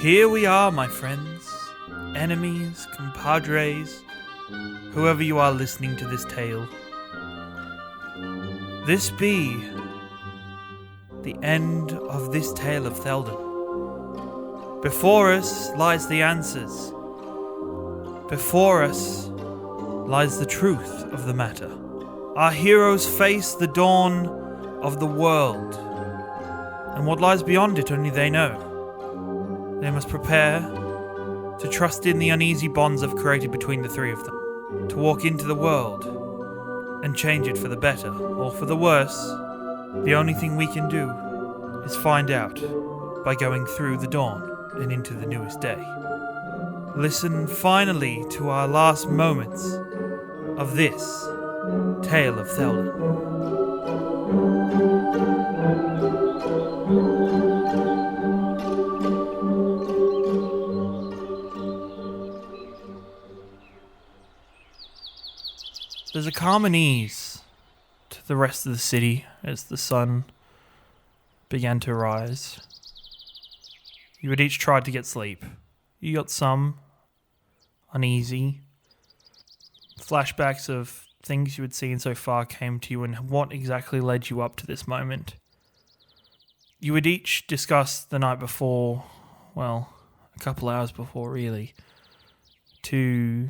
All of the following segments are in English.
Here we are, my friends, enemies, compadres, whoever you are listening to this tale. This be the end of this tale of Theldan. Before us lies the answers. Before us lies the truth of the matter. Our heroes face the dawn of the world, and what lies beyond it only they know. They must prepare to trust in the uneasy bonds I've created between the three of them, to walk into the world and change it for the better, or for the worse. The only thing we can do is find out by going through the dawn and into the newest day. Listen finally to our last moments of this tale of Theldan. There's a calm and ease to the rest of the city as the sun began to rise. You had each tried to get sleep. You got some uneasy. Flashbacks of things you had seen so far came to you and what exactly led you up to this moment. You had each discussed the night before, well, a couple hours before really, to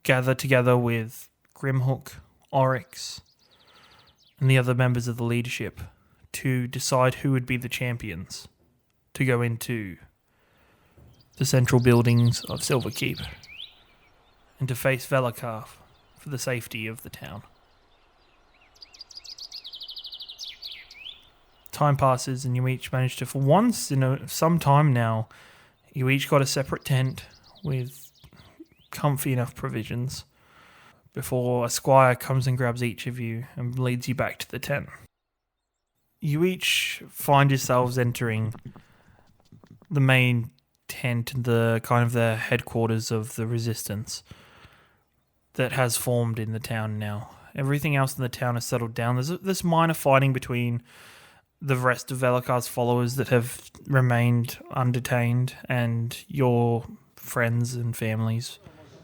gather together with Grimhook, Oryx, and the other members of the leadership to decide who would be the champions to go into the central buildings of Silverkeep and to face Velakar for the safety of the town. Time passes and you each manage to, for once in some time now, you each got a separate tent with comfy enough provisions before a squire comes and grabs each of you and leads you back to the tent. You each find yourselves entering the main tent, the kind of the headquarters of the resistance that has formed in the town now. Everything else in the town has settled down. There's this minor fighting between the rest of Velakar's followers that have remained undetained and your friends and families.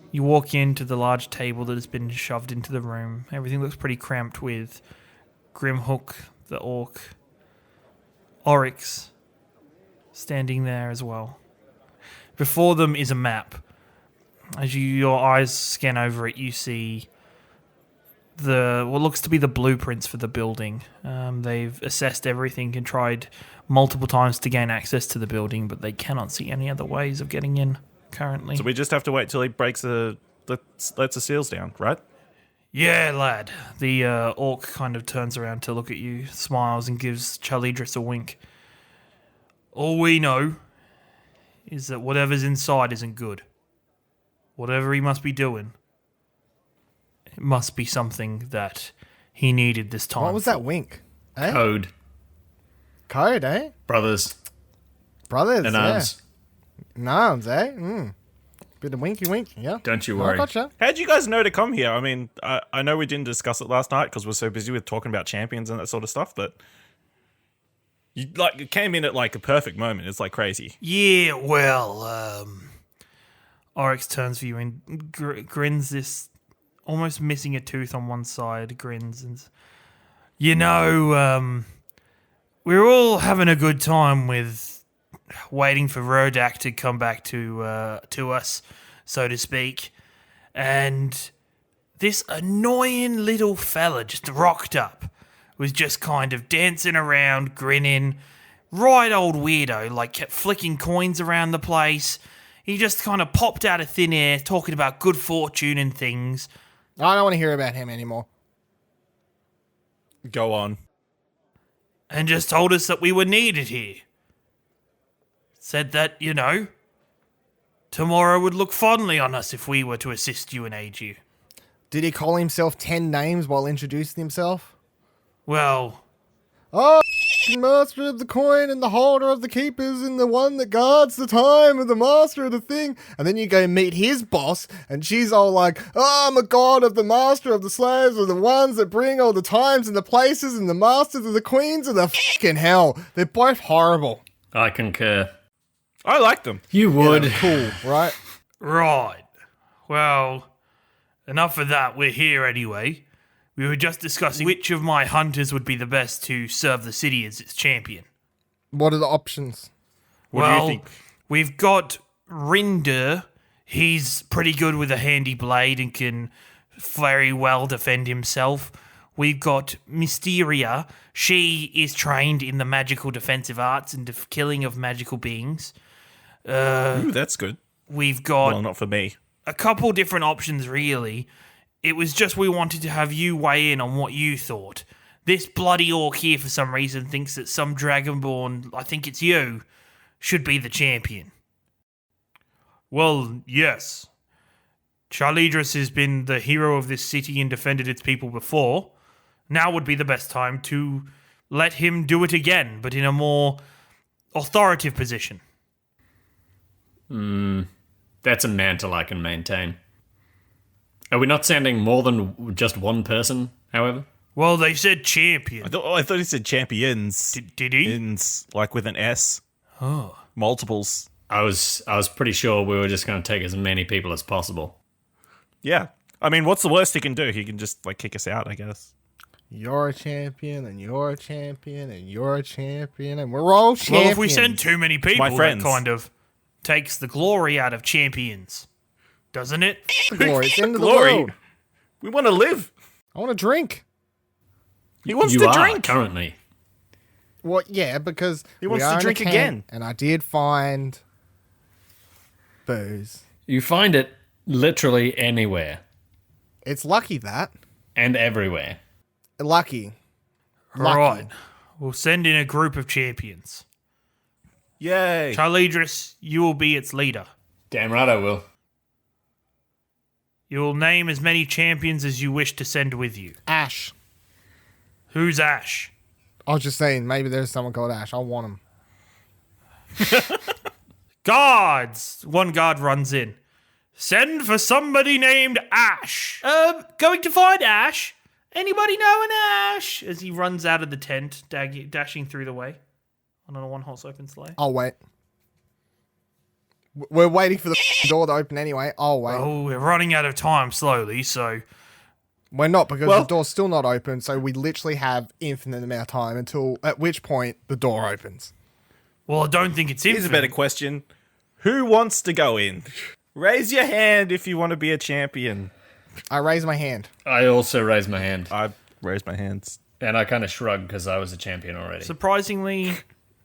You walk into the large table that has been shoved into the room. Everything looks pretty cramped with Grimhook, the orc, Oryx standing there as well. Before them is a map. As your eyes scan over it, you see what looks to be the blueprints for the building. They've assessed everything and tried multiple times to gain access to the building, but they cannot see any other ways of getting in currently. So we just have to wait till he breaks lets the seals down, right? Yeah, lad. The orc kind of turns around to look at you, smiles, and gives Charlidros a wink. All we know is that whatever's inside isn't good. Whatever he must be doing, it must be something that he needed this time. What was that wink? Eh? Code. Code, eh? Brothers. Brothers, And yeah. arms. And arms, eh? Bit of winky wink, yeah. Don't you I worry. gotcha. How'd you guys know to come here? I mean, I know we didn't discuss it last night because we're so busy with talking about champions and that sort of stuff, but you came in at a perfect moment. It's crazy. Yeah, well, Oryx turns for you and grins this, almost missing a tooth on one side, grins and, we're all having a good time with waiting for Rodak to come back to us, so to speak, and this annoying little fella just rocked up, was just kind of dancing around, grinning, right old weirdo, kept flicking coins around the place. He just kind of popped out of thin air, talking about good fortune and things. I don't want to hear about him anymore. Go on. And just told us that we were needed here. Said that, tomorrow would look fondly on us if we were to assist you and aid you. Did he call himself 10 names while introducing himself? Well, Oh, master of the coin and the holder of the keepers and the one that guards the time and the master of the thing. And then you go meet his boss and she's all like, oh, I'm a god of the master of the slaves, or the ones that bring all the times and the places, and the masters of the queens of the fucking hell. They're both horrible. I concur. I like them. You would. Cool, right? Right. Well, enough of that. We're here anyway. We were just discussing which of my hunters would be the best to serve the city as its champion. What are the options? What do you think? We've got Rinder. He's pretty good with a handy blade and can very well defend himself. We've got Mysteria. She is trained in the magical defensive arts and killing of magical beings. Ooh, that's good. We've got Well, not for me. a couple different options, really. It was just we wanted to have you weigh in on what you thought. This bloody orc here, for some reason, thinks that some dragonborn, I think it's you, should be the champion. Well, yes. Charlidros has been the hero of this city and defended its people before. Now would be the best time to let him do it again, but in a more authoritative position. That's a mantle I can maintain. Are we not sending more than just one person, however? Well, they said champion. I thought he said champions. Did he? Ins, like with an S. Oh. Multiples. I was pretty sure we were just going to take as many people as possible. Yeah. I mean, what's the worst he can do? He can just, like, kick us out, I guess. You're a champion, and you're a champion, and you're a champion, and we're all champions. Well, if we send too many people, my friends. that kind of takes the glory out of champions, doesn't it? glory, it's the end of the Glory. world. We want to live. I want to drink. He wants You to are drink. currently. Well, yeah, because He wants we to are in a drink camp, again. and I did find booze. You find it literally anywhere It's lucky that. and everywhere. Lucky. Right. We'll send in a group of champions. Yay. Charlidros, you will be its leader. Damn right I will. You will name as many champions as you wish to send with you. Ash. Who's Ash? I was just saying, maybe there's someone called Ash. I want him. Guards! One guard runs in. Send for somebody named Ash. Going to find Ash? Anybody know an Ash? As he runs out of the tent, dashing through the way on a one-horse open sleigh. I'll wait. We're waiting for the door to open anyway. I'll wait. Oh, we're running out of time slowly, so... We're not, because Well- the door's still not open, so we literally have infinite amount of time until at which point the door opens. Well, I don't think it's Here's a infinite. better question. Who wants to go in? Raise your hand if you want to be a champion. I raise my hand. I also raised my hand. I raised my hands. And I kind of shrugged because I was a champion already. Surprisingly,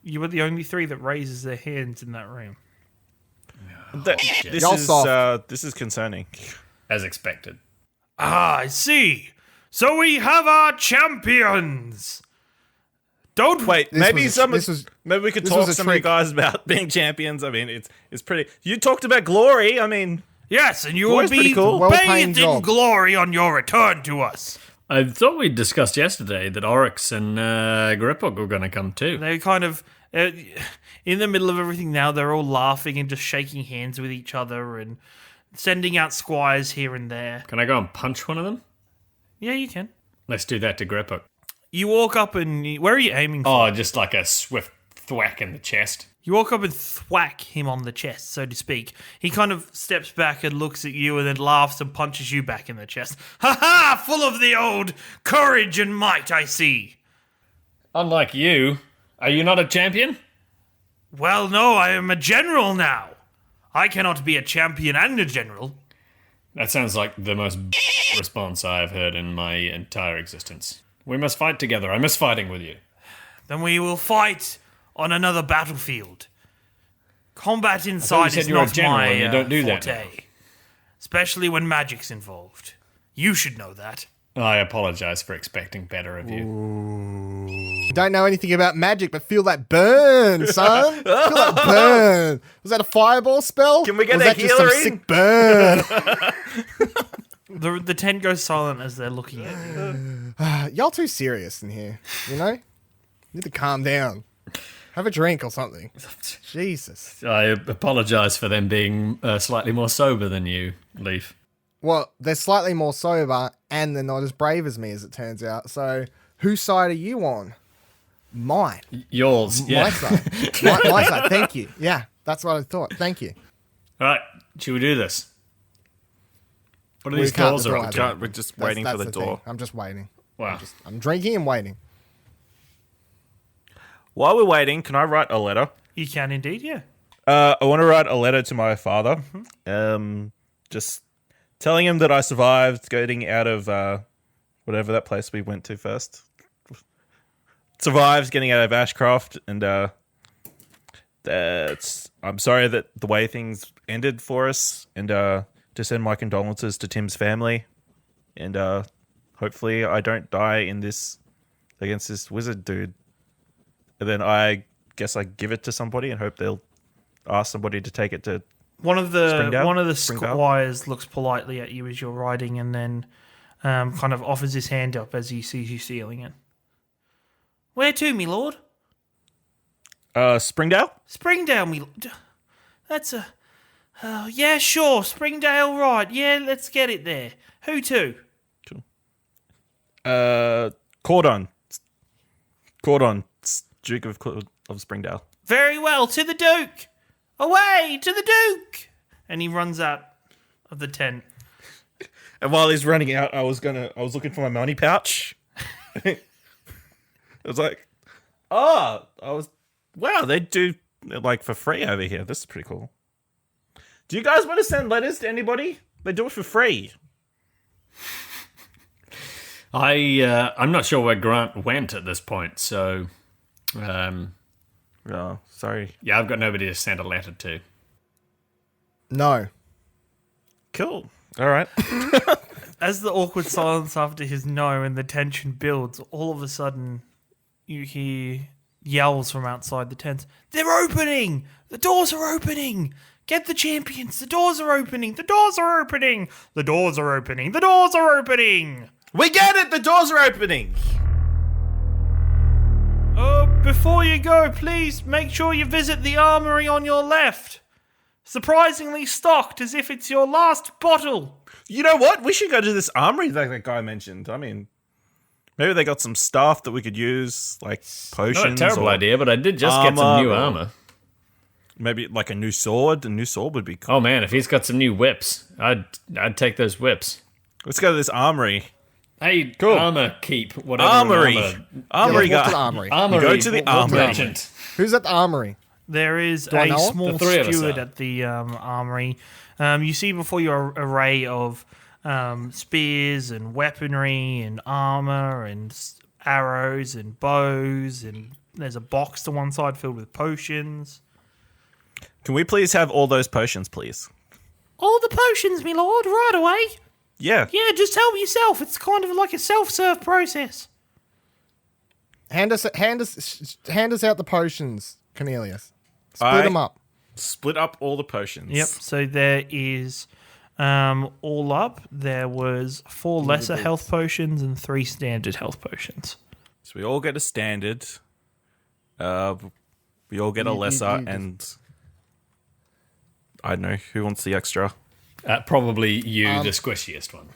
you were the only three that raises their hands in that room. This Y'all is soft. this is concerning. As expected. Ah, I see. So we have our champions. Don't Wait, This maybe was maybe we could this talk was a to some of you trick. guys about being champions. I mean, it's pretty. You talked about glory. I mean, Yes, and you will Glory's be pretty cool. Well-paying bathed in job. glory on your return to us. I thought we discussed yesterday that Oryx and Griphook were going to come too. They're kind of in the middle of everything now. They're all laughing and just shaking hands with each other and sending out squires here and there. Can I go and punch one of them? Yeah, you can. Let's do that to Griphook. You walk up and where are you aiming for? Oh, just like a swift thwack in the chest. You walk up and thwack him on the chest, so to speak. He kind of steps back and looks at you and then laughs and punches you back in the chest. Ha ha! Full of the old courage and might, I see. Unlike you, are you not a champion? Well, no, I am a general now. I cannot be a champion and a general. That sounds like the most response I have heard in my entire existence. We must fight together. I miss fighting with you. Then we will fight on another battlefield. Combat inside said is you were a not general my and you don't do that forte. Especially when magic's involved. You should know that. I apologize for expecting better of you. Don't know anything about magic, but feel that burn, son. Feel that burn. Was that a fireball spell? Can we get Or was a that just some healer in? sick burn? The tent goes silent as they're looking at you. Y'all too serious in here, you know? Need to calm down. Have a drink or something. Jesus. I apologize for them being slightly more sober than you, Lief. Well, they're slightly more sober, and they're not as brave as me, as it turns out. So, whose side are you on? Mine. Yours, My yeah. side. My side. Thank you. Yeah. That's what I thought. Thank you. All right, should we do this? What are We these can't, doors the are door up hasn't to? We're just That's- waiting for that's the door. thing. I'm just waiting. Wow. I'm drinking and waiting. While we're waiting, can I write a letter? You can indeed, yeah. I want to write a letter to my father. Just telling him that I survived getting out of whatever that place we went to first. Survived getting out of Ashcroft, and I'm sorry that the way things ended for us, and to send my condolences to Tim's family, and hopefully I don't die in this against this wizard dude. And then I guess I give it to somebody and hope they'll ask somebody to take it to One of the Springdale? squires looks politely at you as you're riding, and then kind of offers his hand up as he sees you stealing it. Where to, me lord? Springdale? Springdale, me lord. That's a... yeah, sure, Springdale, right. Yeah, let's get it there. Who to? Cordon, Duke of Springdale. Very well, to the Duke. Away, to the Duke. And he runs out of the tent. And while he's running out, I was looking for my money pouch. I was like, wow, they do like for free over here. This is pretty cool. Do you guys want to send letters to anybody? They do it for free. I'm not sure where Grant went at this point, so Oh, sorry. yeah, I've got nobody to send a letter to. No. Cool. All right. As the awkward silence after his no and the tension builds, all of a sudden you hear yells from outside the tent. They're opening! The doors are opening! Get the champions! The doors are opening! The doors are opening! The doors are opening! The doors are opening! We get it. The doors are opening. Before you go, please make sure you visit the armory on your left. Surprisingly stocked as if it's your last bottle. You know what? We should go to this armory that guy mentioned. I mean, maybe they got some stuff that we could use, like potions. Not a terrible or idea, but I did just get some armor new or- armor. Maybe like a new sword. A new sword would be cool. Oh man, if he's got some new whips, I'd take those whips. Let's go to this armory. Hey, Cool. armor keep whatever. Armory. Armory Yeah, walk to the guy. armory. Armory. You go to the armory. merchant. Who's at the armory? There is I a know him? small The three of us steward are. at the armory. You see before you an array of spears and weaponry and armor and arrows and bows, and there's a box to one side filled with potions. Can we please have all those potions, please? All the potions, me lord, right away. Yeah. Yeah, just help yourself. It's kind of like a self-serve process. Hand us out the potions, Cornelius. Split I- them up. Split up all the potions. Yep. So there is, all up, there was 4 lesser health potions and 3 standard health potions. So we all get a standard. We all get a lesser, you- and I don't know who wants the extra. Probably you, the squishiest one.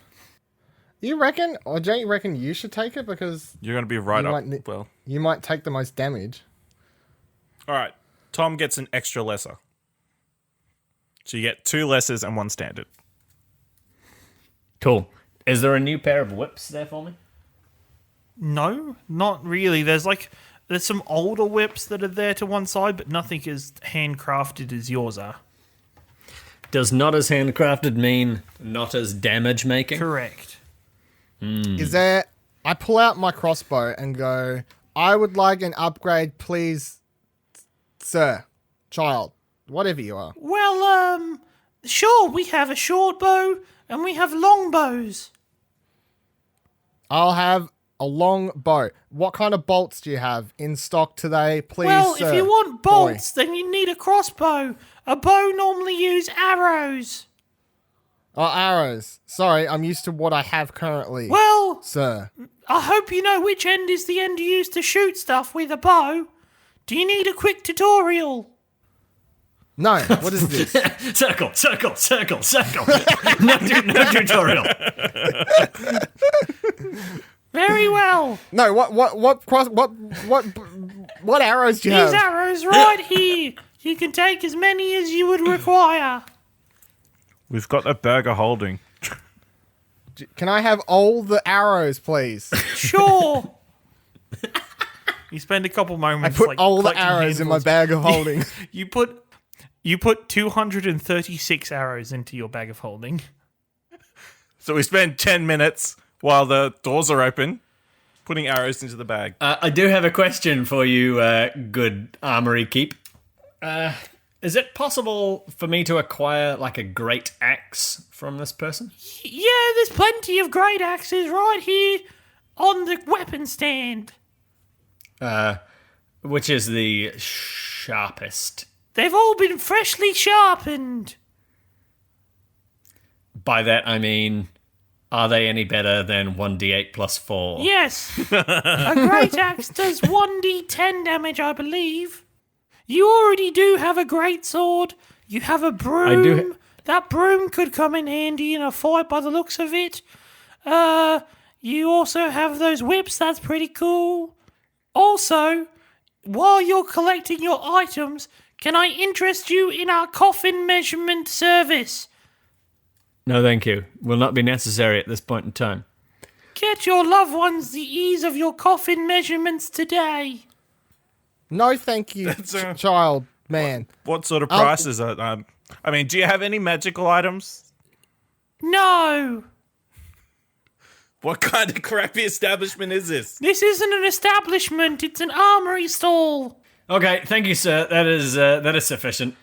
You reckon, or don't you reckon you should take it because You're gonna be right You up. might ne- Well, you might take the most damage? all right. Tom gets an extra lesser. So you get 2 lessers and 1 standard. Cool. Is there a new pair of whips there for me? No, not really. There's some older whips that are there to one side, but nothing as handcrafted as yours are. Does not as handcrafted mean not as damage making? Correct. Is there? I pull out my crossbow and go. I would like an upgrade, please, sir, child, whatever you are. Well, sure, we have a short bow and we have long bows. I'll have a long bow. What kind of bolts do you have in stock today, please, Well, sir? if you want Boy. bolts, then you need a crossbow. A bow normally use arrows. Oh, arrows. Sorry, I'm used to what I have currently, Well, sir. I hope you know which end is the end you use to shoot stuff with a bow. Do you need a quick tutorial? No, what is this? Circle, circle, circle, circle. no tutorial. Very well. No, what arrows do you These have? arrows right here. You can take as many as you would require. We've got a burger holding. Can I have all the arrows, please? Sure. You spend a couple I moments. put like, all the collecting arrows in my handfuls. bag of holding. You put 236 arrows into your bag of holding. So we spend 10 minutes while the doors are open, putting arrows into the bag. I do have a question for you, good armory keep. Is it possible for me to acquire like a great axe from this person? Yeah, there's plenty of great axes right here on the weapon stand. Which is the sharpest? They've all been freshly sharpened. By that I mean, are they any better than 1d8 plus 4? Yes. A great axe does 1d10 damage, I believe. You already do have a great sword. You have a broom. I do That broom could come in handy in a fight by the looks of it. You also have those whips. That's pretty cool. Also, while you're collecting your items, can I interest you in our coffin measurement service? No, thank you. Will not be necessary at this point in time. Get your loved ones the ease of your coffin measurements today. No, thank you, child, man. What sort of prices are... I mean, do you have any magical items? No. What kind of crappy establishment is this? This isn't an establishment. It's an armory stall. Okay, thank you, sir. That is sufficient.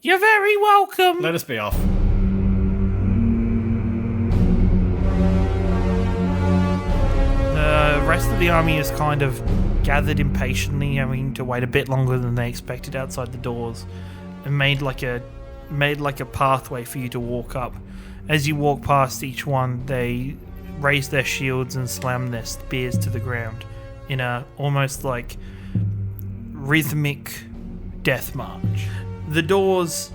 You're very welcome. Let us be off. The rest of the army is kind of gathered impatiently, having to wait a bit longer than they expected outside the doors, and made like a pathway for you to walk up. As you walk past each one, they raise their shields and slam their spears to the ground in a almost like rhythmic death march. The doors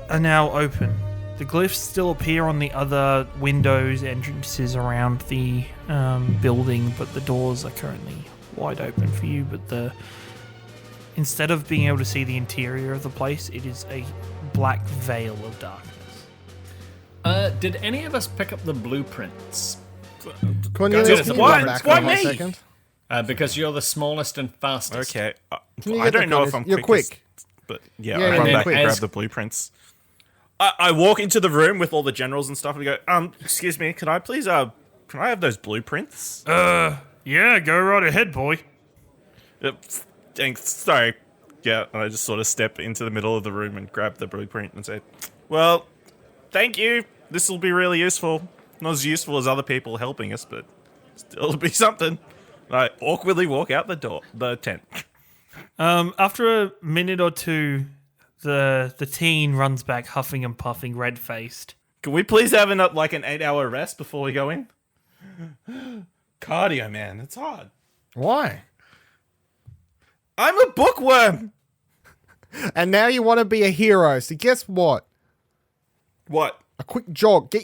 are now open. The glyphs still appear on the other windows, entrances around the building, but the doors are currently wide open for you. But instead of being able to see the interior of the place, it is a black veil of darkness. Did any of us pick up the blueprints? Cornelius, can you Why- go back why for 1 me? second? Because you're the smallest and fastest. Okay. Can you I get don't the know if Cornelius? I'm You're quick. But yeah, Yeah, I and run then back and as- grab the blueprints. I walk into the room with all the generals and stuff and go, excuse me, can I please, can I have those blueprints? Yeah, go right ahead, boy. Thanks, sorry. Yeah, and I just sort of step into the middle of the room and grab the blueprint and say, well, thank you. This will be really useful. Not as useful as other people helping us, but still it'll be something. And I awkwardly walk out the tent. After a minute or two, the teen runs back huffing and puffing, red-faced. Can we please have an 8-hour rest before we go in? Cardio, man, it's hard. Why? I'm a bookworm. And now you want to be a hero. So guess what? What? A quick jog.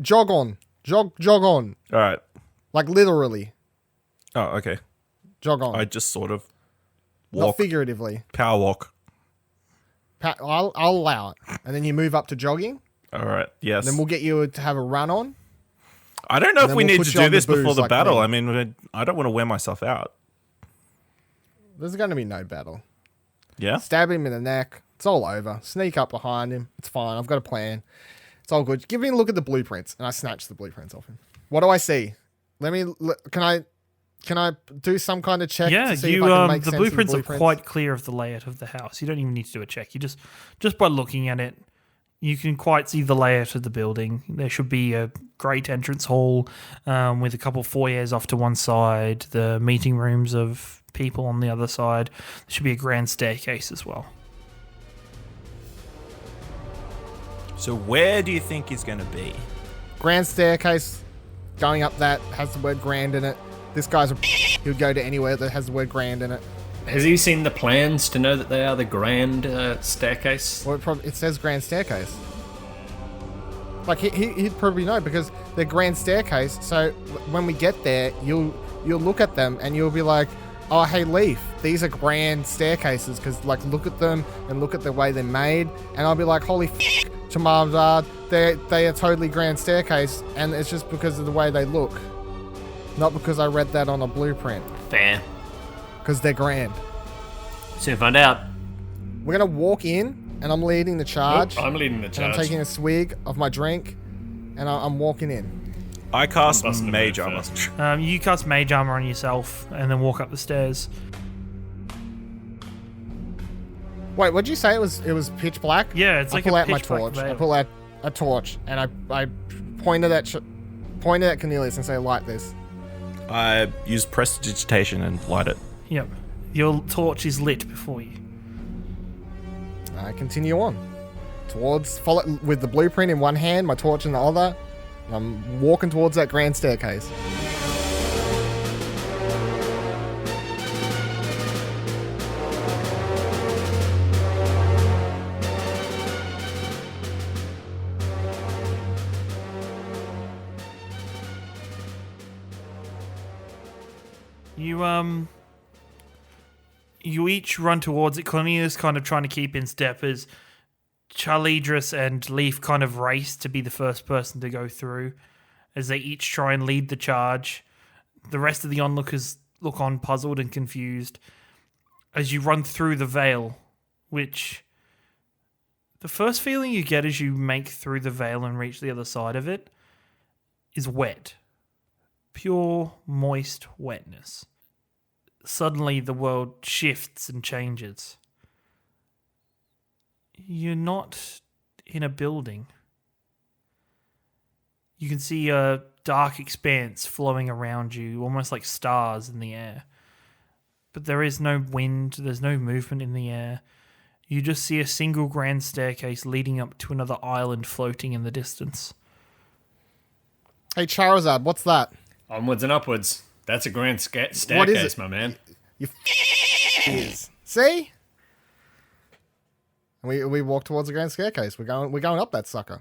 Jog on. Jog on. All right. Like literally. Oh, okay. Jog on. I just sort of Not walk, figuratively. power walk. I'll allow it. And then you move up to jogging. All right. Yes. Then we'll get you to have a run on. I don't know if then we we'll need put to you on do the this before booze the like battle. me. I mean, I don't want to wear myself out. There's going to be no battle. Yeah. Stab him in the neck. It's all over. Sneak up behind him. It's fine. I've got a plan. It's all good. Give me a look at the blueprints. And I snatch the blueprints off him. What do I see? Can I do some kind of check Yeah, to see if I can make the sense blueprints of are the blueprints? quite clear of the layout of the house. You don't even need to do a check. You just by looking at it, you can quite see the layout of the building. There should be a great entrance hall with a couple foyers off to one side, the meeting rooms of people on the other side. There should be a grand staircase as well. So where do you think he's going to be? Grand staircase. Going up that has the word grand in it. This guy's he would go to anywhere that has the word grand in it. Has he seen the plans to know that they are the grand staircase? Well, it says grand staircase. Like he'd probably know because they're grand staircase. So when we get there, you'll look at them and you'll be like, oh, hey, Lief, these are grand staircases because, like, look at them and look at the way they're made. And I'll be like, holy to Mom, Dad, they are totally grand staircase, and it's just because of the way they look. Not because I read that on a blueprint. Fair. Because they're grand. Soon find out. We're going to walk in, and I'm leading the charge. I'm leading the And charge. I'm taking a swig of my drink, and I'm walking in. I cast I'm busting a Mage move Armor. first. You cast Mage Armor on yourself and then walk up the stairs. Wait, what'd you say? It was pitch black? Yeah, it's like I pull a out my pitch black torch. I veil. pull out a torch, and I pointed at Cornelius and say, light this. I use Prestidigitation and light it. Yep. Your torch is lit before you. I continue on follow with the blueprint in one hand, my torch in the other. And I'm walking towards that grand staircase. You each run towards it. Cornelius kind of trying to keep in step as Charlidros and Lief kind of race to be the first person to go through as they each try and lead the charge. The rest of the onlookers look on puzzled and confused as you run through the veil, which the first feeling you get as you make through the veil and reach the other side of it is wet. Pure, moist wetness. Suddenly the world shifts and changes. You're not in a building. You can see a dark expanse flowing around you, almost like stars in the air. But there is no wind, there's no movement in the air. You just see a single grand staircase leading up to another island floating in the distance. Hey, Charizard, what's that? Onwards and upwards. That's a grand staircase, What is it? my man. You is. See? We walk towards the grand staircase. We're going up that sucker.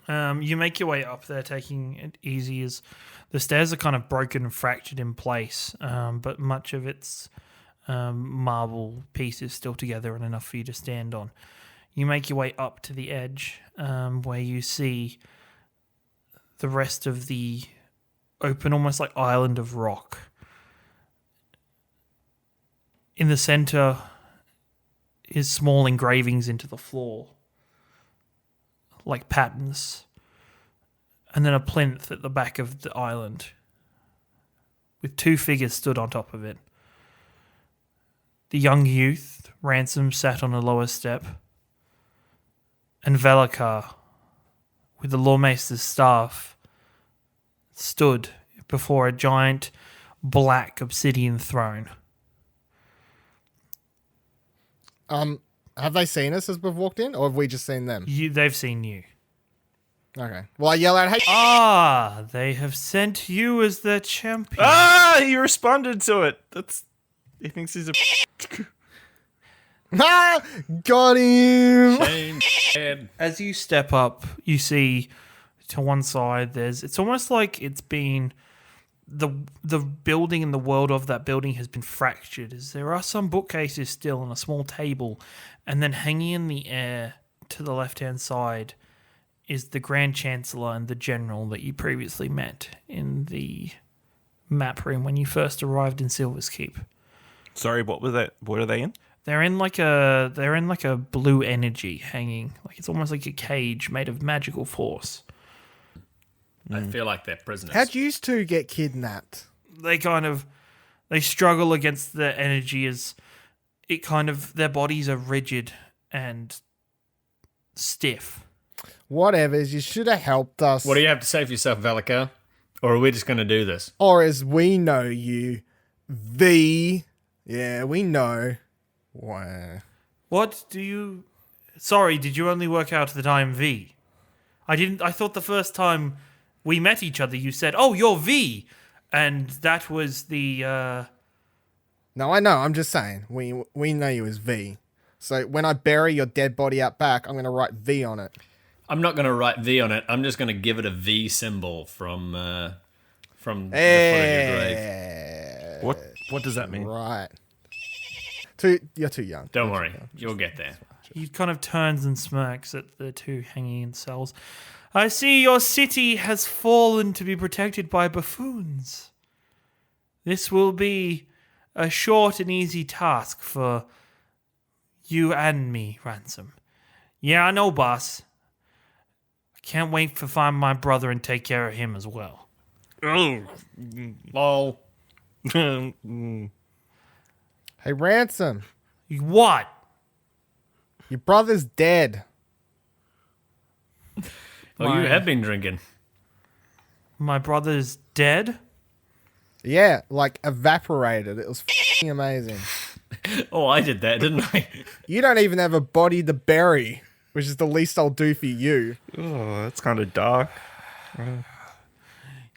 You make your way up there, taking it easy as the stairs are kind of broken and fractured in place, but much of its marble pieces still together and enough for you to stand on. You make your way up to the edge, where you see the rest of the open, almost like island of rock. In the center is small engravings into the floor, like patterns, and then a plinth at the back of the island with two figures stood on top of it. The young youth, Ransom, sat on a lower step, and Velikar, with the Loremaester's staff, stood before a giant black obsidian throne. Have they seen us as we've walked in, or have we just seen them? They've seen you. Okay. Well, I yell out, hey... Ah, they have sent you as their champion. Ah, he responded to it. He thinks he's a. Ah! Got him! Shame. As you step up, you see to one side it's almost like it's been the building and the world of that building has been fractured, as there are some bookcases still on a small table, and then hanging in the air to the left-hand side is the Grand Chancellor and the General that you previously met in the map room when you first arrived in Silver's Keep. Sorry, what was that? What are they in? They're in like a blue energy hanging, like it's almost like a cage made of magical force. I feel like they're prisoners. How'd you two get kidnapped? They struggle against the energy as their bodies are rigid and stiff. Whatever, you should have helped us. What do you have to say for yourself, Velikar? Or are we just going to do this? Or as we know you, yeah, we know. Wow. Sorry, did you only work out that I'm V? I thought the first time we met each other you said, "Oh, you're V." And that was the No, I know, I'm just saying. We know you as V. So when I bury your dead body out back, I'm going to write V on it. I'm not going to write V on it. I'm just going to give it a V symbol from the foot of your grave. What What does that mean? Right. You're too young. Don't worry, you'll get there. He kind of turns and smirks at the two hanging in cells. I see your city has fallen to be protected by buffoons. This will be a short and easy task for you and me, Ransom. Yeah, I know, boss. I can't wait to find my brother and take care of him as well. Lol. Hey, Ransom, What? your brother's dead. Oh, you have been drinking. My brother's dead? Yeah, like evaporated. It was f***ing amazing. Oh, I did that, didn't I? You don't even have a body to bury, which is the least I'll do for you. Oh, that's kind of dark.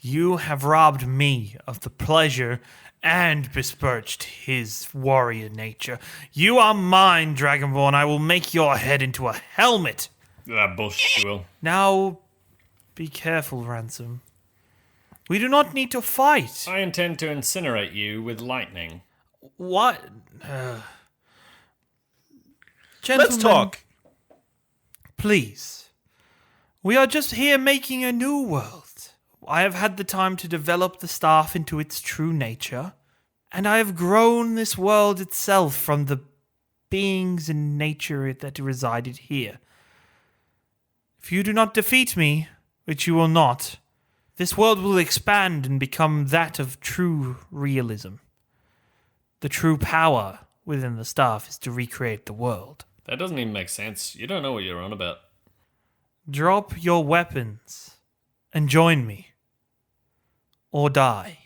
You have robbed me of the pleasure and besmirched his warrior nature. You are mine, Dragonborn. I will make your head into a helmet. That bullshit, you will. Now, be careful, Ransom. We do not need to fight. I intend to incinerate you with lightning. What? Let's Gentlemen, talk. please. We are just here making a new world. I have had the time to develop the staff into its true nature, and I have grown this world itself from the beings in nature that resided here. If you do not defeat me, which you will not, this world will expand and become that of true realism. The true power within the staff is to recreate the world. That doesn't even make sense. You don't know what you're on about. Drop your weapons and join me. Or die.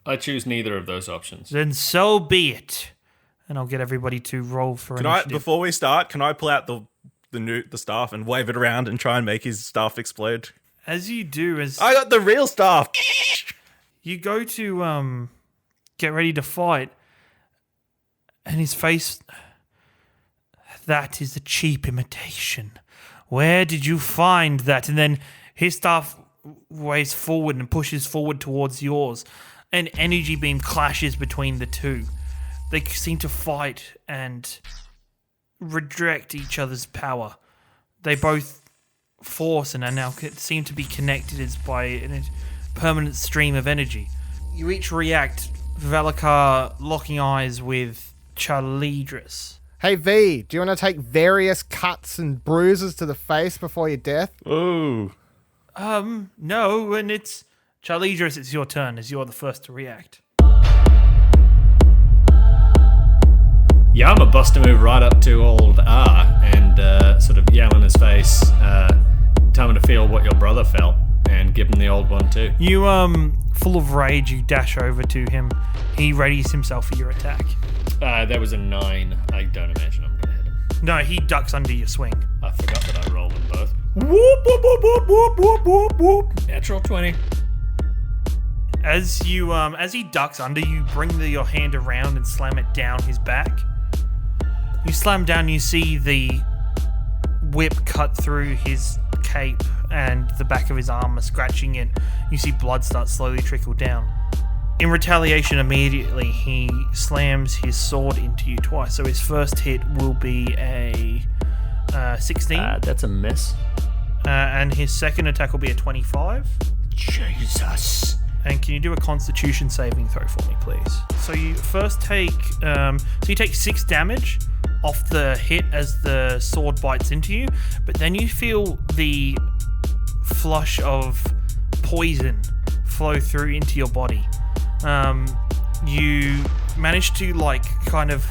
I choose neither of those options. Then so be it. And I'll get everybody to roll for initiative. Before we start, can I pull out the staff and wave it around and try and make his staff explode? As you do, as I got the real staff. you go to get ready to fight, and his face... That is a cheap imitation. Where did you find that? And then his staff waves forward and pushes forward towards yours. An energy beam clashes between the two. They seem to fight and redirect each other's power. They both force and are now seem to be connected by a permanent stream of energy. You each react, Velikar locking eyes with Charlidros. Hey, V, do you want to take various cuts and bruises to the face before your death? Ooh. No, and it's... Charlidros, it's your turn, as you're the first to react. Yeah, I'm a bust to move right up to old R and sort of yell in his face, tell him to feel what your brother felt, and give him the old one too. You, full of rage, you dash over to him. He readies himself for your attack. That was a 9. I don't imagine I'm gonna hit him. No, he ducks under your swing. I forgot that I rolled them both. Whoop, whoop, whoop, whoop, whoop, whoop, whoop, whoop. Natural 20. As he ducks under, you bring your hand around and slam it down his back. You slam down, you see the whip cut through his cape and the back of his armor, scratching it. You see blood start slowly trickle down. In retaliation, immediately, he slams his sword into you twice. So his first hit will be a 16. That's a miss. And his second attack will be a 25. Jesus. And can you do a Constitution saving throw for me, please? So you first take, you take 6 damage off the hit as the sword bites into you, but then you feel the flush of poison flow through into your body. You manage to kind of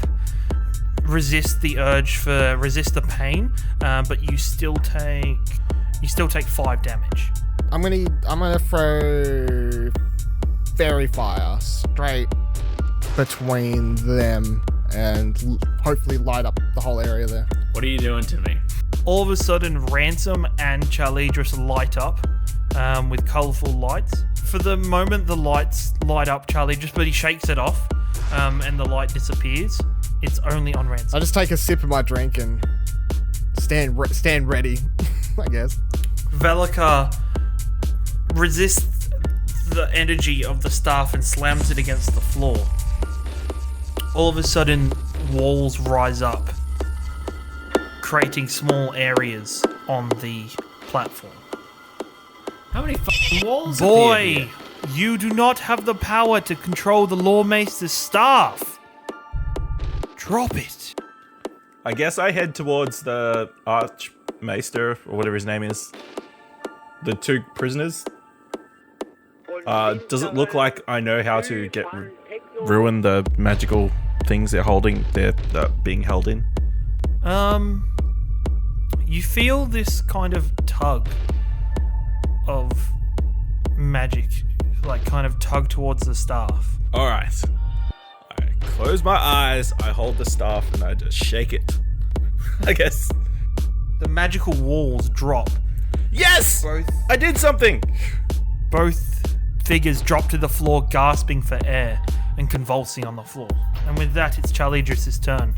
resist the urge resist the pain, but you still take 5 damage. I'm gonna throw fairy fire straight between them and hopefully light up the whole area there. What are you doing to me? All of a sudden, Ransom and Charlidros light up with colourful lights. For the moment, the lights light up Charlidros, but he shakes it off and the light disappears. It's only on Ransom. I just take a sip of my drink and stand ready, I guess. Velikar resists the energy of the staff and slams it against the floor. all of a sudden, walls rise up, creating small areas on the platform. How many fucking walls? Boy, you do not have the power to control the Loremaester's staff. Drop it. I guess I head towards the Archmaester, or whatever his name is. The two prisoners. Does it look like I know how to ruin the magical things they're being held in? You feel this kind of tug of magic, like kind of tug towards the staff. Alright. I close my eyes, I hold the staff, and I just shake it. I guess. The magical walls drop. Yes! I did something! Both figures drop to the floor, gasping for air and convulsing on the floor. And with that, it's Charlidros' turn.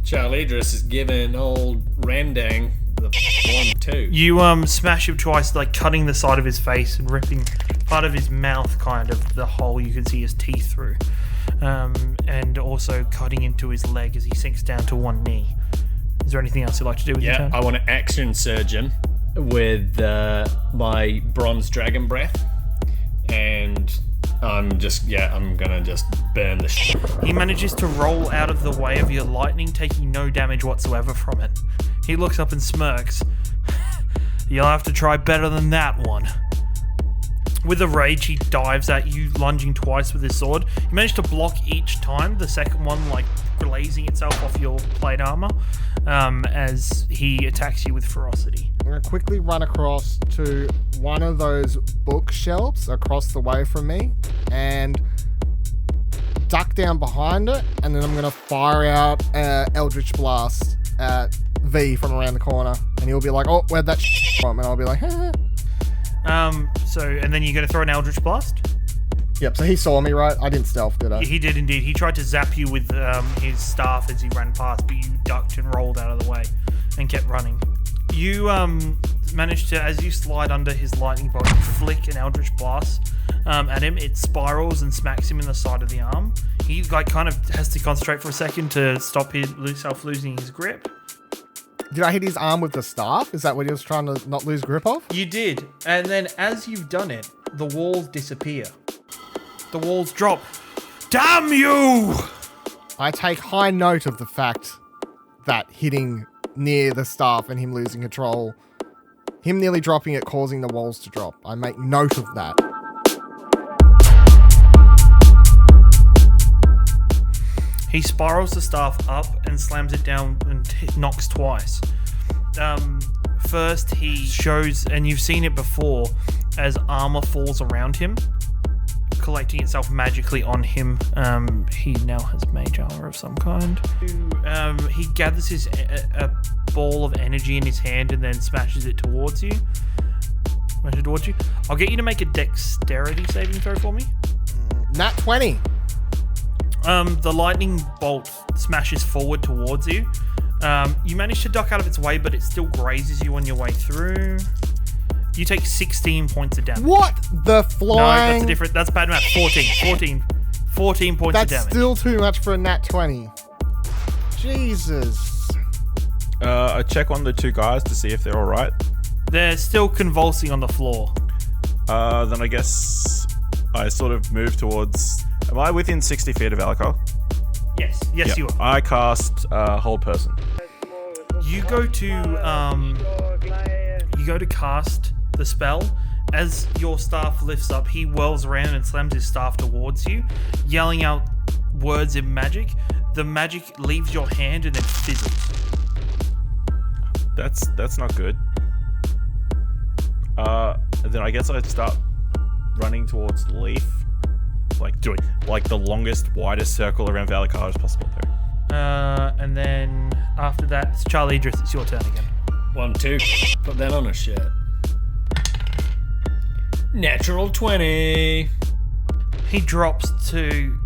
Charlidros is giving old Randang the 1-2. You smash him twice, like cutting the side of his face and ripping part of his mouth, kind of the hole you can see his teeth through, and also cutting into his leg as he sinks down to one knee. Is there anything else you'd like to do with your Yeah, turn? I want to action surgeon with my bronze dragon breath, and I'm gonna just burn the shit. He manages to roll out of the way of your lightning, taking no damage whatsoever from it. He looks up and smirks. You'll have to try better than that one. With a rage, he dives at you, lunging twice with his sword. You manage to block each time, the second one like glazing itself off your plate armor, as he attacks you with ferocity. I'm going to quickly run across to one of those bookshelves across the way from me and duck down behind it, and then I'm going to fire out Eldritch Blast at V from around the corner, and he'll be like, oh, where'd that from? And I'll be like, And then you're going to throw an Eldritch Blast? Yep, so he saw me, right? I didn't stealth, did I? He did indeed. He tried to zap you with his staff as he ran past, but you ducked and rolled out of the way and kept running. You managed to, as you slide under his lightning bolt, you flick an Eldritch Blast at him. It spirals and smacks him in the side of the arm. He kind of has to concentrate for a second to stop himself losing his grip. Did I hit his arm with the staff? Is that what he was trying to not lose grip of? You did. And then as you've done it, the walls disappear. The walls drop. Damn you! I take high note of the fact that hitting near the staff and him losing control, him nearly dropping it, causing the walls to drop. I make note of that. He spirals the staff up and slams it down and knocks twice. First, he shows, and you've seen it before, as armor falls around him, collecting itself magically on him. He now has mage armor of some kind. He gathers a ball of energy in his hand and then smashes it towards you. I'll get you to make a dexterity saving throw for me. Nat 20. The lightning bolt smashes forward towards you. You manage to duck out of its way, but it still grazes you on your way through. You take 16 points of damage. What the flying? No, that's bad math. 14 points of damage. That's still too much for a nat 20. Jesus. I check on the two guys to see if they're alright. They're still convulsing on the floor. Then I guess I sort of move towards... Am I within 60 feet of Alakar? Yes, Yep. you are. I cast Hold Person. You go to cast the spell. As your staff lifts up, he whirls around and slams his staff towards you, yelling out words in magic. The magic leaves your hand and then fizzles. That's not good. Then I guess I'd start running towards Lief, like doing like the longest, widest circle around Valakar as possible there. And then after that, it's Charlidros. It's your turn again. 1-2. Put that on a shirt. Natural 20. He drops to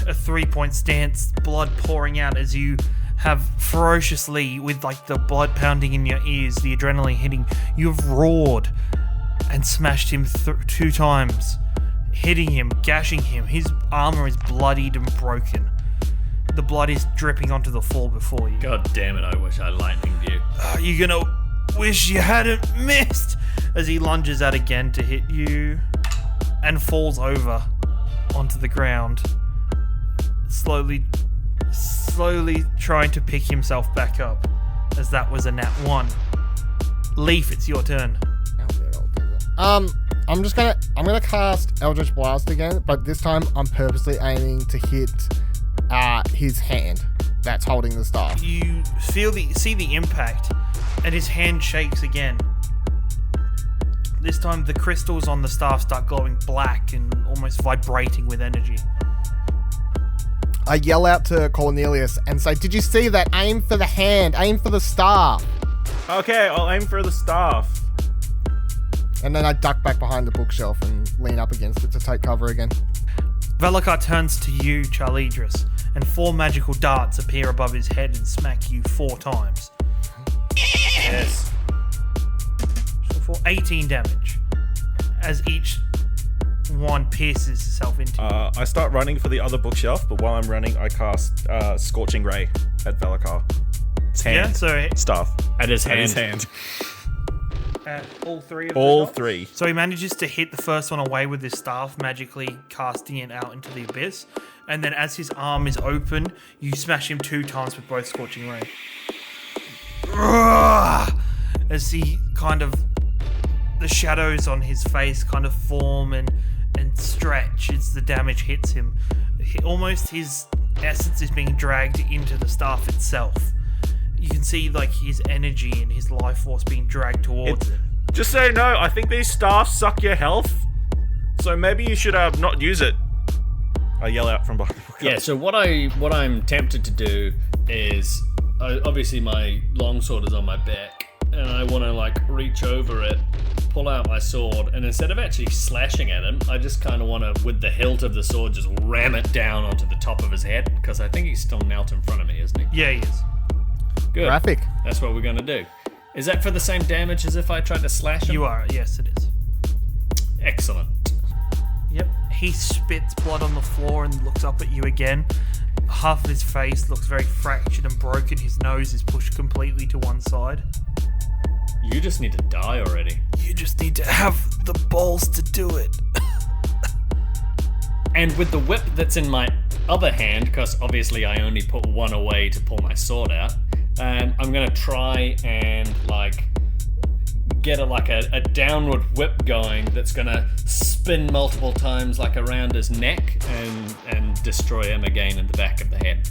a 3-point stance, blood pouring out as you have ferociously, with like the blood pounding in your ears, the adrenaline hitting, you've roared and smashed him 2 times, hitting him, gashing him. His armor is bloodied and broken. The blood is dripping onto the floor before you. God damn it, I wish I lightninged you. You're gonna wish you hadn't missed as he lunges out again to hit you and falls over onto the ground, slowly trying to pick himself back up, as that was a nat 1. Lief, it's your turn. I'm gonna cast Eldritch Blast again, but this time I'm purposely aiming to hit his hand that's holding the staff. You see the impact, and his hand shakes again. This time the crystals on the staff start glowing black and almost vibrating with energy. I yell out to Cornelius and say, "Did you see that? Aim for the hand. Aim for the staff." Okay, I'll aim for the staff. And then I duck back behind the bookshelf and lean up against it to take cover again. Velokar turns to you, Charlidros, and 4 magical darts appear above his head and smack you 4 times. Yes. So for 18 damage, as each one pierces itself into you. I start running for the other bookshelf, but while I'm running, I cast Scorching Ray at Velokar. His hand. Yeah, so Staff. At his At hand. his hand. all 3 of All the dots? 3. So he manages to hit the first one away with his staff, magically casting it out into the abyss. And then as his arm is open, you smash him 2 times with both Scorching Ray. As he the shadows on his face kind of form and stretch as the damage hits him. Almost his essence is being dragged into the staff itself. You can see his energy and his life force being dragged towards it. Just so you know, I think these staffs suck your health, so maybe you should not use it. I yell out from behind the bookshelf. Yeah, so what I'm tempted to do is, obviously my longsword is on my back, and I want to reach over it, pull out my sword, and instead of actually slashing at him, I just kind of want to, with the hilt of the sword, just ram it down onto the top of his head, because I think he's still knelt in front of me, isn't he? Yeah, he is. Good. Graphic. That's what we're going to do. Is that for the same damage as if I tried to slash him? You are, yes, it is. Excellent. Yep. He spits blood on the floor and looks up at you again. Half of his face looks very fractured and broken. His nose is pushed completely to one side. You just need to die already. You just need to have the balls to do it. And with the whip that's in my other hand, because obviously I only put one away to pull my sword out, I'm going to try and get a downward whip going that's going to spin multiple times around his neck and destroy him again in the back of the head.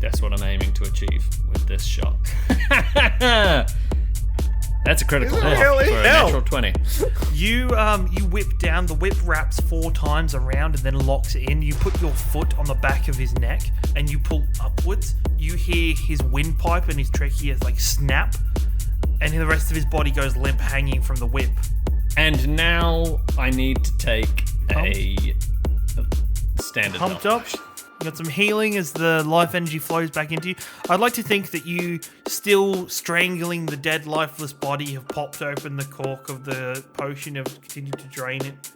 That's what I'm aiming to achieve with this shot. That's a critical hit for a natural 20. You whip down. The whip wraps 4 times around and then locks in. You put your foot on the back of his neck and you pull upwards. You hear his windpipe and his trachea snap, and the rest of his body goes limp, hanging from the whip. And now I need to take a standard Pumped health up. potion. You got some healing as the life energy flows back into you. I'd like to think that you, still strangling the dead, lifeless body, have popped open the cork of the potion and have continued to drain it.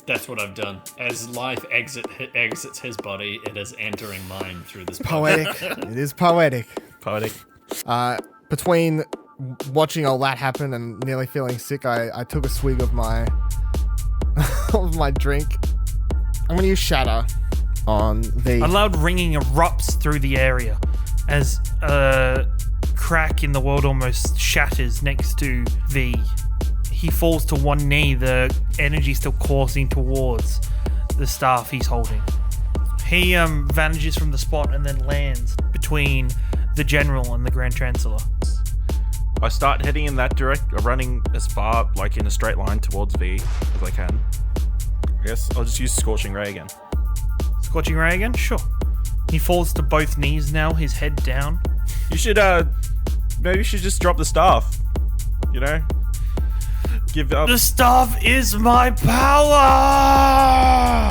That's what I've done. As life exits his body, it is entering mine through this Poetic. It is poetic. Poetic. Between watching all that happen and nearly feeling sick, I took a swig of my of my drink. I'm gonna use Shatter on the... A loud ringing erupts through the area as a crack in the world almost shatters next to V. He falls to one knee, the energy still coursing towards the staff he's holding. He vanishes from the spot and then lands between the General and the Grand Chancellor. I start heading in that direction, running as far, in a straight line towards V as I can. I guess I'll just use Scorching Ray again. Scorching Ray again? Sure. He falls to both knees now, his head down. You should, maybe you should just drop the staff. You know? Give up. The staff is my power!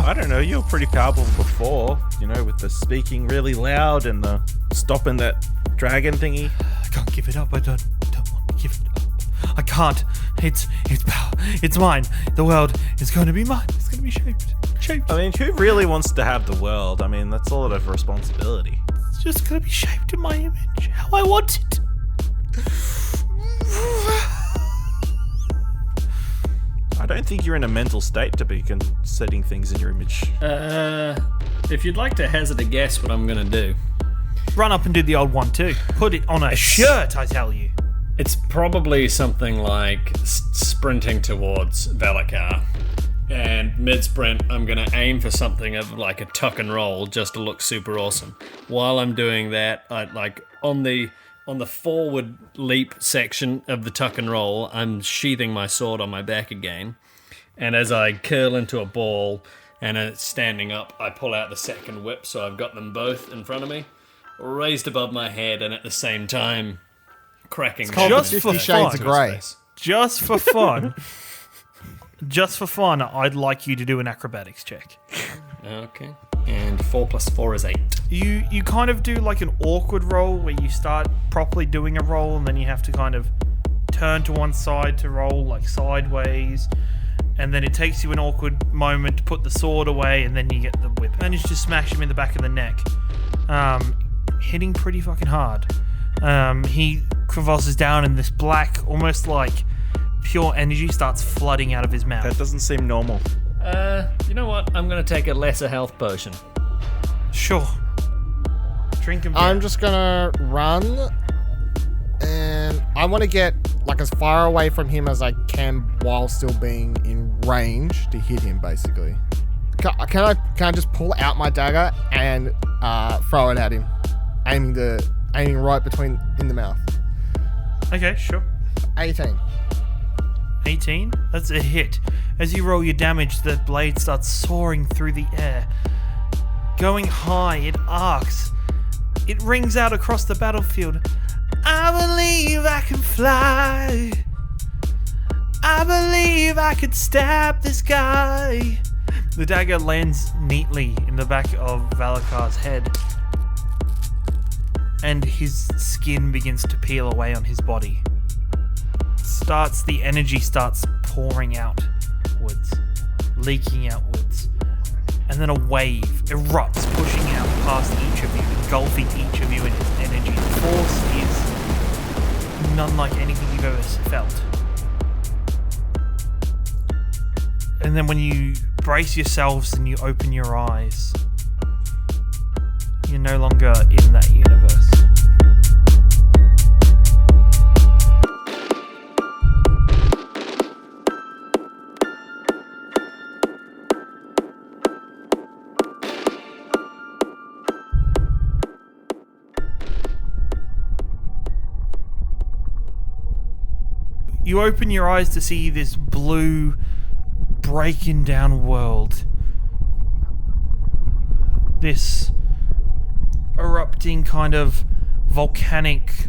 I don't know, you were pretty powerful before, with the speaking really loud and the stopping that dragon thingy. I can't give it up. I don't want to give it up. I can't. It's power. It's mine. The world is going to be mine. It's going to be shaped shaped. I mean, who really wants to have the world? I mean, that's a lot of responsibility. It's just gonna be shaped in my image, how I want it. I don't think you're in a mental state to be setting things in your image. If you'd like to hazard a guess what I'm gonna do. Run up and do the old one too. Put it on a shirt, I tell you. It's probably something like sprinting towards Valakar. And mid-sprint, I'm going to aim for something of like a tuck and roll just to look super awesome. While I'm doing that, on the forward leap section of the tuck and roll, I'm sheathing my sword on my back again. And as I curl into a ball and it's standing up, I pull out the second whip, so I've got them both in front of me, raised above my head, and at the same time cracking. It's called Just 50 for Shades fun. of Grey. Just for fun. Just for fun, I'd like you to do an acrobatics check. Okay. And 4 + 4 is 8. You kind of do like an awkward roll where you start properly doing a roll and then you have to kind of turn to one side to roll like sideways, and then it takes you an awkward moment to put the sword away, and then you get the whip. Manage to smash him in the back of the neck, hitting pretty fucking hard. He convulses down and this black, almost like pure energy starts flooding out of his mouth. That doesn't seem normal. You know what? I'm going to take a lesser health potion. Sure. Drink him down. I'm just gonna run, and I want to get like as far away from him as I can while still being in range to hit him. Basically, can I just pull out my dagger and throw it at him, aiming right in the mouth. Okay, sure. 18. 18? That's a hit. As you roll your damage, the blade starts soaring through the air. Going high, it arcs. It rings out across the battlefield. I believe I can fly. I believe I could stab this guy. The dagger lands neatly in the back of Valakar's head, and his skin begins to peel away on his body. The energy starts pouring outwards, leaking outwards, and then a wave erupts, pushing out past each of you, engulfing each of you in its energy. The force is none like anything you've ever felt. And then when you brace yourselves and you open your eyes, you're no longer in that universe. You open your eyes to see this blue, breaking down world. This erupting kind of volcanic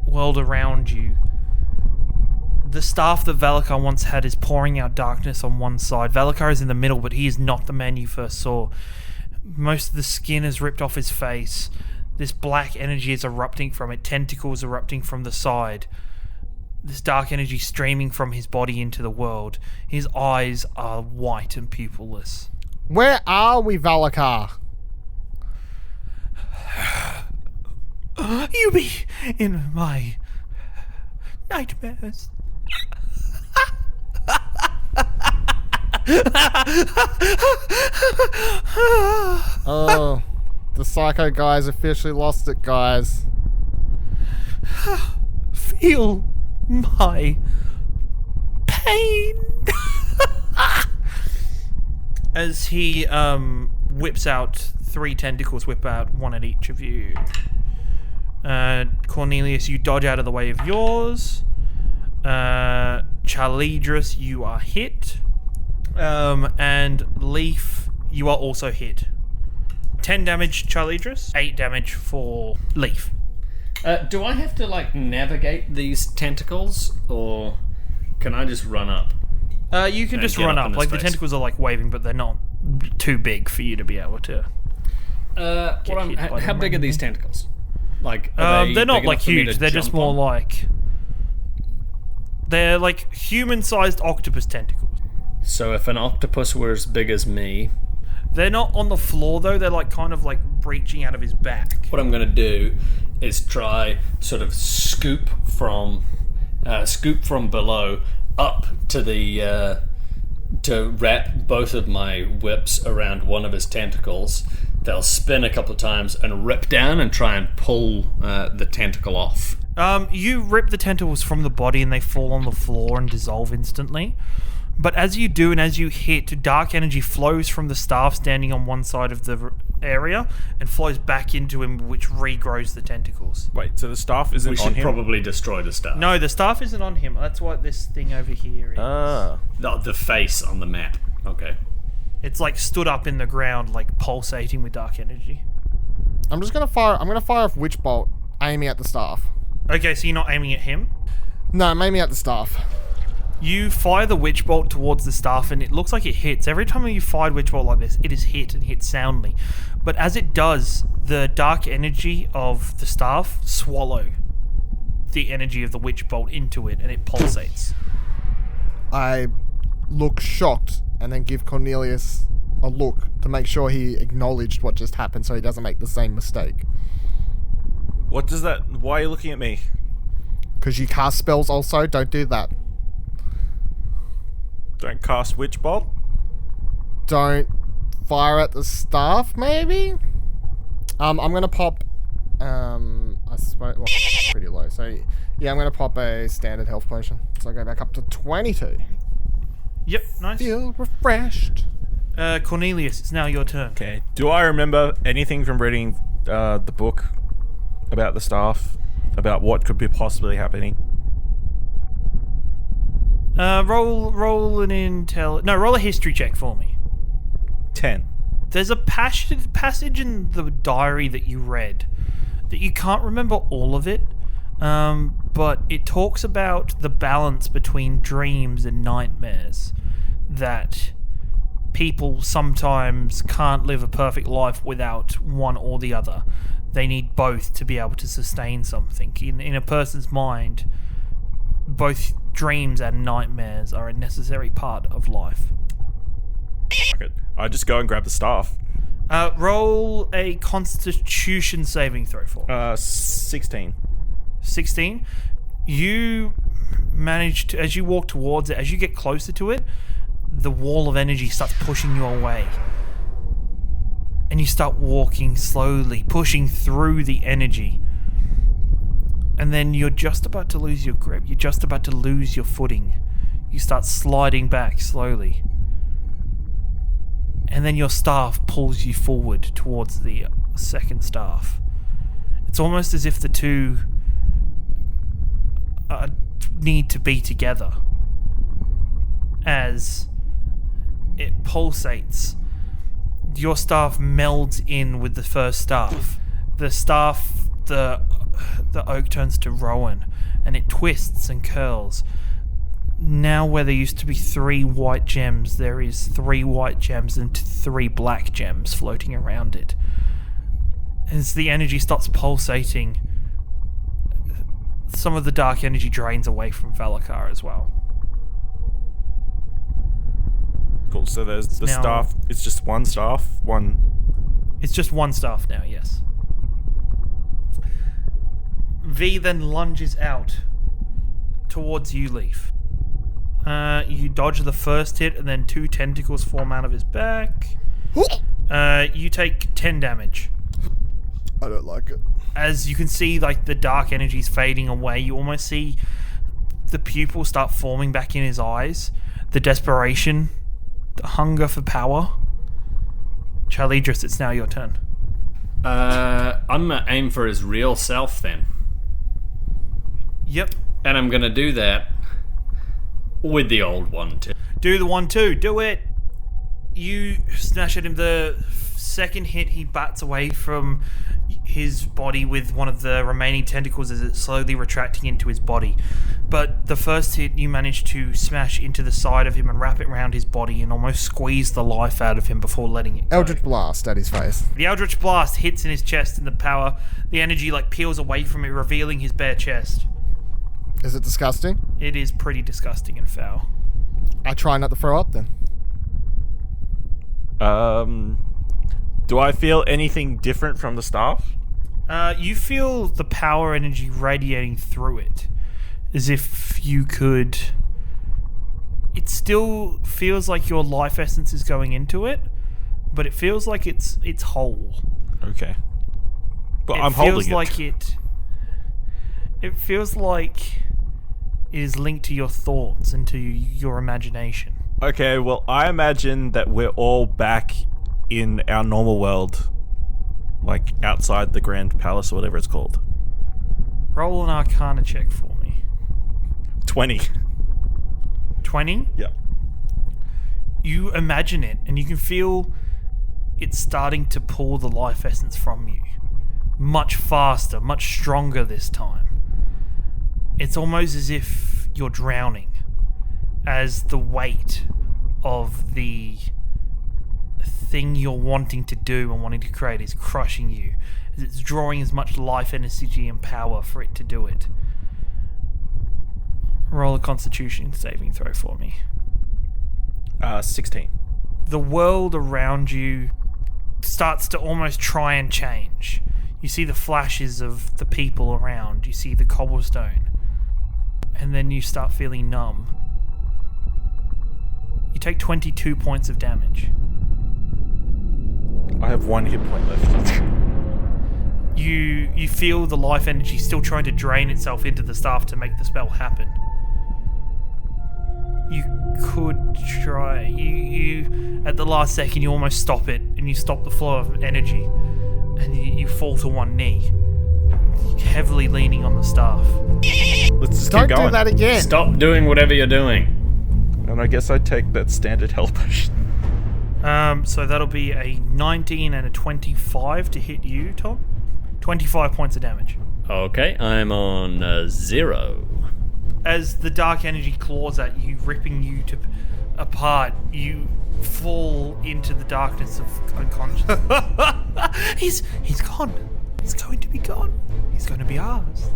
world around you. The staff that Valakar once had is pouring out darkness on one side. Valakar is in the middle, but he is not the man you first saw. Most of the skin is ripped off his face. This black energy is erupting from it, tentacles erupting from the side. This dark energy streaming from his body into the world. His eyes are white and pupilless. Where are we, Valakar? You be in my nightmares. Oh, the psycho guy's officially lost it, guys. Feel my pain. As he whips out 3 tentacles, whip out one at each of you. Cornelius, you dodge out of the way of yours. Charlidros, you are hit. And Lief, you are also hit. 10 damage, Charlidros. 8 damage for Lief. Do I have to navigate these tentacles, or can I just run up? You can just run up. The tentacles are waving, but they're not too big for you to be able to. How big are these tentacles? They're not huge. They're just more they're human-sized octopus tentacles. So if an octopus were as big as me, They're not on the floor though. They're like kind of like reaching out of his back. What I'm going to do is try sort of scoop from below up to the to wrap both of my whips around one of his tentacles. They'll spin a couple of times and rip down and try and pull the tentacle off. You rip the tentacles from the body and they fall on the floor and dissolve instantly. But as you do and as you hit, dark energy flows from the staff standing on one side of the area and flows back into him, which regrows the tentacles. Wait, so the staff isn't We on should him? probably destroy the staff. No, the staff isn't on him. That's what this thing over here is. The face on the map. Okay. It's like stood up in the ground, like pulsating with dark energy. I'm gonna fire off Witch Bolt, aiming at the staff. Okay, so you're not aiming at him? No, I'm aiming at the staff. You fire the Witch Bolt towards the staff and it looks like it hits. Every time you fire Witch Bolt like this, it is hit and hit soundly. But as it does, the dark energy of the staff swallow the energy of the Witch Bolt into it and it pulsates. I look shocked and then give Cornelius a look to make sure he acknowledged what just happened so he doesn't make the same mistake. What does that... Why are you looking at me? Because you cast spells also, don't do that. Don't cast Witch Bolt? Don't fire at the staff, maybe? I'm gonna pop... I suppose... Well, pretty low, so... Yeah, I'm gonna pop a standard health potion. So I go back up to 22. Yep, nice. Feel refreshed. Cornelius, it's now your turn. Okay. Do I remember anything from reading the book about the staff? About what could be possibly happening? Roll an intel... No, roll a history check for me. 10. There's a passage in the diary that you read that you can't remember all of it, but it talks about the balance between dreams and nightmares, that people sometimes can't live a perfect life without one or the other. They need both to be able to sustain something. In a person's mind, both dreams and nightmares are a necessary part of life. Fuck it. I just go and grab the staff. Roll a Constitution saving throw for me. 16. 16. You manage to, as you walk towards it, as you get closer to it, the wall of energy starts pushing you away. And you start walking slowly, pushing through the energy. And then you're just about to lose your grip. You're just about to lose your footing. You start sliding back slowly. And then your staff pulls you forward towards the second staff. It's almost as if the two need to be together. As it pulsates, your staff melds in with the first staff. The staff, the oak turns to Rowan, and it twists and curls. Now where there used to be 3 white gems, there is 3 white gems and 3 black gems floating around it. As the energy starts pulsating, some of the dark energy drains away from Valakar as well. Cool, so there's the staff. It's just one staff? It's just one staff now, yes. V then lunges out towards you, Lief. You dodge the first hit, and then 2 tentacles form out of his back. You take 10 damage. I don't like it. As you can see, like, the dark energy's fading away. You almost see the pupils start forming back in his eyes. The desperation, the hunger for power. Charlidros, it's now your turn. I'm gonna aim for his real self then. Yep. And I'm gonna do that with the old one too. Do the 1-2. Do it. You smash at him. The second hit, he bats away from his body with one of the remaining tentacles as it's slowly retracting into his body. But the first hit, you manage to smash into the side of him and wrap it around his body and almost squeeze the life out of him before letting it go. Eldritch Blast at his face. The Eldritch Blast hits in his chest, and the energy like peels away from it, revealing his bare chest. Is it disgusting? It is pretty disgusting and foul. I try not to throw up then. Do I feel anything different from the staff? You feel the power energy radiating through it, as if you could... It still feels like your life essence is going into it, but it feels like it's whole. Okay. But I'm holding it. It feels like it is linked to your thoughts and to your imagination. Okay, well, I imagine that we're all back in our normal world, like outside the Grand Palace or whatever it's called. Roll an Arcana check for me. 20. 20? Yeah. You imagine it, and you can feel it starting to pull the life essence from you. Much faster, much stronger this time. It's almost as if you're drowning, as the weight of the thing you're wanting to do and wanting to create is crushing you, as it's drawing as much life energy and power for it to do it. Roll a Constitution saving throw for me. 16. The world around you starts to almost try and change. You see the flashes of the people around. You see the cobblestone. And then you start feeling numb. You take 22 points of damage. I have 1 hit point left. You feel the life energy still trying to drain itself into the staff to make the spell happen. You could try. You at the last second, you almost stop it, and you stop the flow of energy, and you fall to one knee, heavily leaning on the staff. Let's just Don't keep going. do that again. Stop doing whatever you're doing. And I guess I'd take that standard health potion. So that'll be a 19 and a 25 to hit you, Tom. 25 points of damage. Okay, I'm on 0. As the dark energy claws at you, ripping you apart, you fall into the darkness of unconsciousness. He's gone. He's going to be gone. He's going to be ours.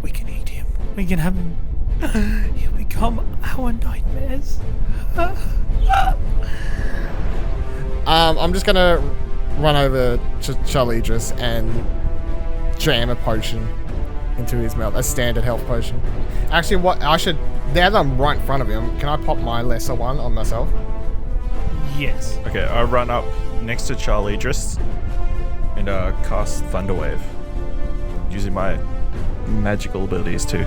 We can eat him. We can have him. He'll become our nightmares. I'm just gonna run over to Charlidros and jam a potion into his mouth, a standard health potion. Actually, what I should, now that I'm right in front of him, can I pop my lesser one on myself? Yes. Okay, I run up next to Charlidros and cast Thunderwave, using my magical abilities to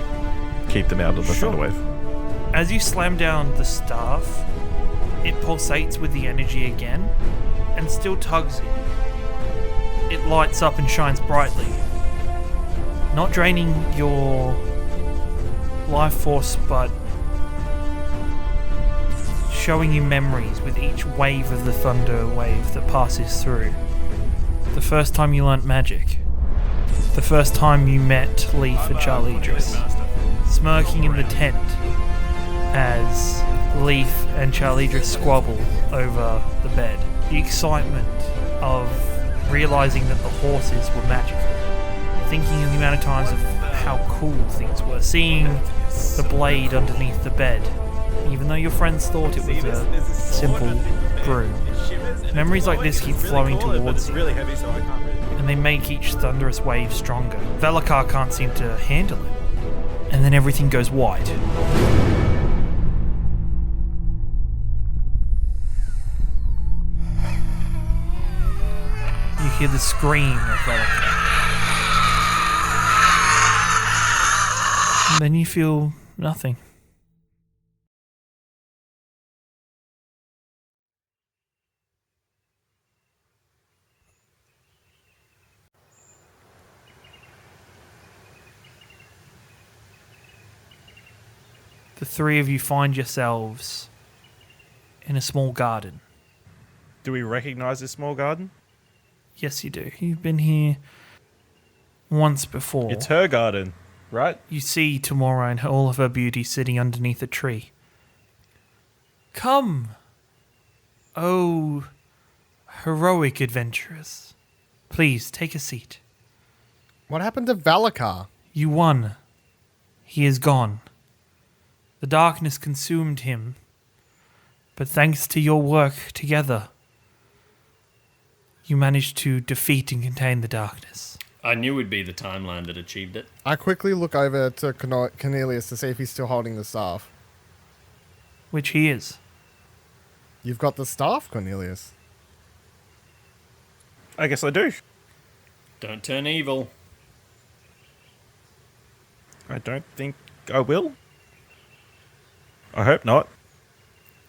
keep them out of the Sure. Thunderwave. As you slam down the staff, it pulsates with the energy again and still tugs it. It lights up and shines brightly, not draining your life force, but showing you memories with each wave of the thunder wave that passes through. The first time you learnt magic. The first time you met Lief and Charlidros, smirking in the tent as Lief and Charlidros squabble over the bed. The excitement of realizing that the horses were magical. Thinking of the amount of times of how cool things were. Seeing the blade underneath the bed, even though your friends thought it was a simple brew. Memories like this keep flowing towards you, and they make each thunderous wave stronger. Velakar can't seem to handle it, and then everything goes white. You hear the scream of Velakar. And then you feel nothing. The three of you find yourselves in a small garden. Do we recognize this small garden? Yes, you do. You've been here once before. It's her garden, right? You see Tamora in all of her beauty sitting underneath a tree. Come, oh heroic adventurers. Please, take a seat. What happened to Velakar? You won. He is gone. The darkness consumed him. But thanks to your work together, You managed to defeat and contain the darkness. I knew it'd be the timeline that achieved it. I quickly look over to Cornelius to see if he's still holding the staff. Which he is. You've got the staff, Cornelius. I guess I do. Don't turn evil. I don't think I will. I hope not.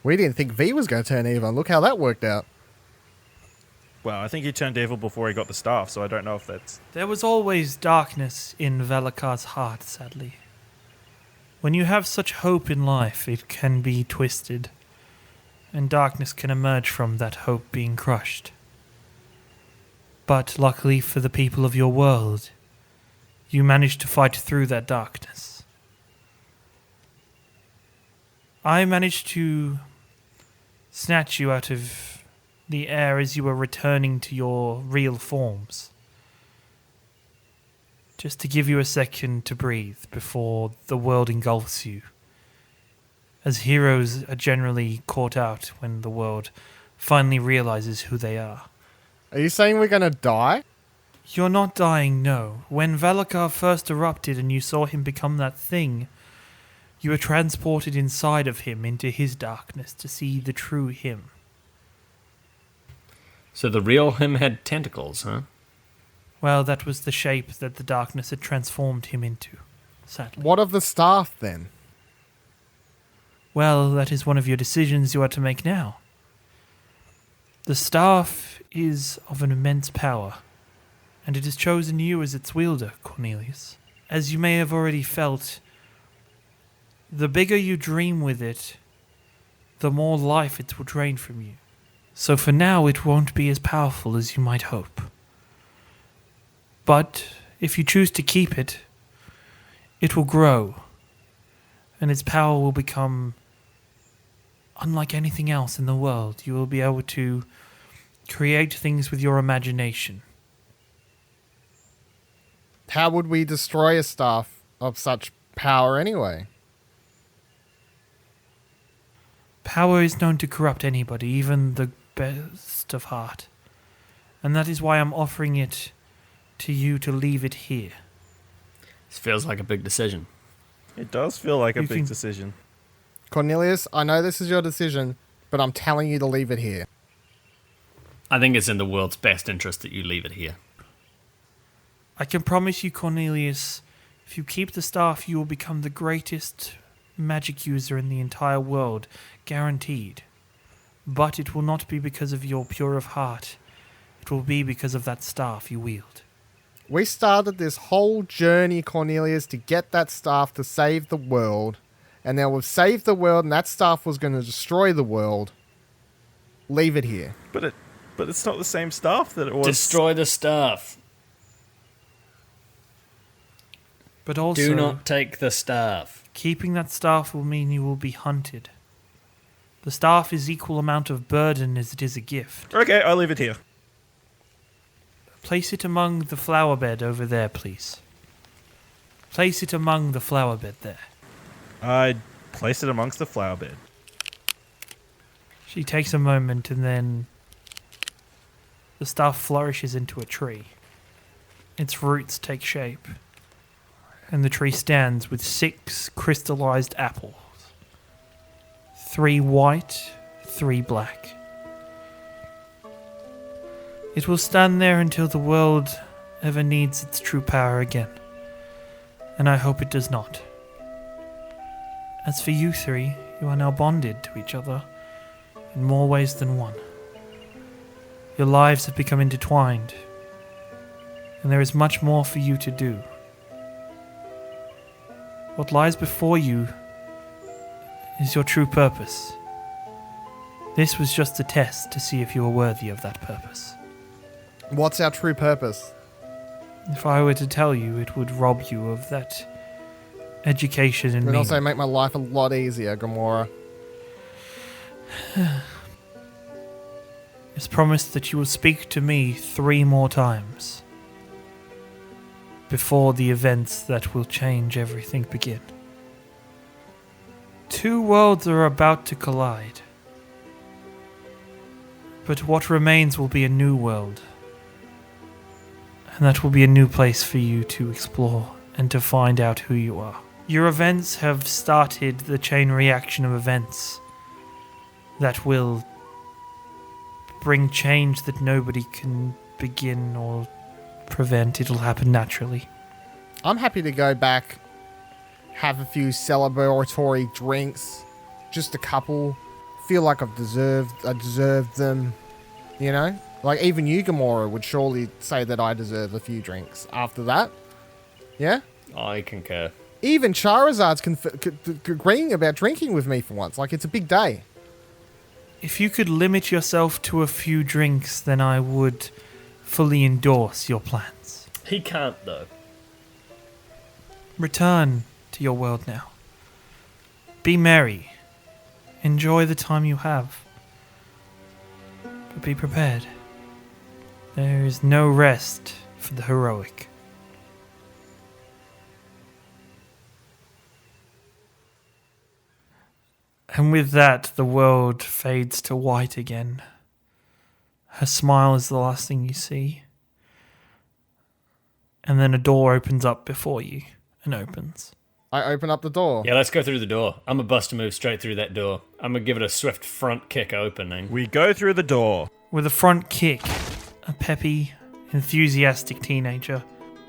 We didn't think V was going to turn evil. Look how that worked out. Well, I think he turned evil before he got the staff, so I don't know if that's... There was always darkness in Velakar's heart, sadly. When you have such hope in life, it can be twisted, and darkness can emerge from that hope being crushed. But luckily for the people of your world, you managed to fight through that darkness. I managed to snatch you out of the air as you were returning to your real forms. Just to give you a second to breathe before the world engulfs you. As heroes are generally caught out when the world finally realizes who they are. Are you saying we're going to die? You're not dying, no. When Velakar first erupted and you saw him become that thing, you were transported inside of him into his darkness to see the true him. So the real him had tentacles, huh? Well, that was the shape that the darkness had transformed him into, sadly. What of the staff, then? Well, that is one of your decisions you are to make now. The staff is of an immense power, and it has chosen you as its wielder, Cornelius. As you may have already felt, the bigger you dream with it, the more life it will drain from you. So for now, it won't be as powerful as you might hope. But if you choose to keep it, it will grow, and its power will become unlike anything else in the world. You will be able to create things with your imagination. How would we destroy a staff of such power anyway? Power is known to corrupt anybody, even the best of heart. And that is why I'm offering it to you to leave it here. This feels like a big decision. It does feel like a You big can- decision. Cornelius, I know this is your decision, but I'm telling you to leave it here. I think it's in the world's best interest that you leave it here. I can promise you, Cornelius, if you keep the staff, you will become the greatest magic user in the entire world, guaranteed. But it will not be because of your pure of heart. It will be because of that staff you wield. We started this whole journey, Cornelius, to get that staff to save the world. And now we've saved the world, and that staff was going to destroy the world. Leave it here. But it's not the same staff that it was. Destroy the staff. But also, Do not take the staff. keeping that staff will mean you will be hunted. The staff is equal amount of burden as it is a gift. Okay, I'll leave it here. Place it among the flower bed over there, please. Place it among the flower bed there. I'd place it amongst the flower bed. She takes a moment and then the staff flourishes into a tree. Its roots take shape, and the tree stands with 6 crystallized apples. 3 white, 3 black. It will stand there until the world ever needs its true power again, and I hope it does not. As for you 3, you are now bonded to each other in more ways than one. Your lives have become intertwined, and there is much more for you to do. What lies before you is your true purpose. This was just a test to see if you were worthy of that purpose. What's our true purpose? If I were to tell you, it would rob you of that education and It would meaning. also make my life a lot easier, Gamora. It's promised that you will speak to me 3 more times before the events that will change everything begin. 2 worlds are about to collide. But what remains will be a new world. And that will be a new place for you to explore and to find out who you are. Your events have started the chain reaction of events that will bring change that nobody can begin or prevent. It'll happen naturally. I'm happy to go back, have a few celebratory drinks, just a couple. Feel like I deserved them, you know? Like, even you, Gamora, would surely say that I deserve a few drinks after that. Yeah? I concur. Even Charizard's agreeing about drinking with me for once. Like, it's a big day. If you could limit yourself to a few drinks, then I would fully endorse your plans. He can't, though. Return to your world now. Be merry. Enjoy the time you have. But be prepared. There is no rest for the heroic. And with that, the world fades to white again. Her smile is the last thing you see. And then a door opens up before you, and opens. I open up the door. Yeah, let's go through the door. I'm about to move straight through that door. I'm going to give it a swift front kick opening. We go through the door. With a front kick, a peppy, enthusiastic teenager,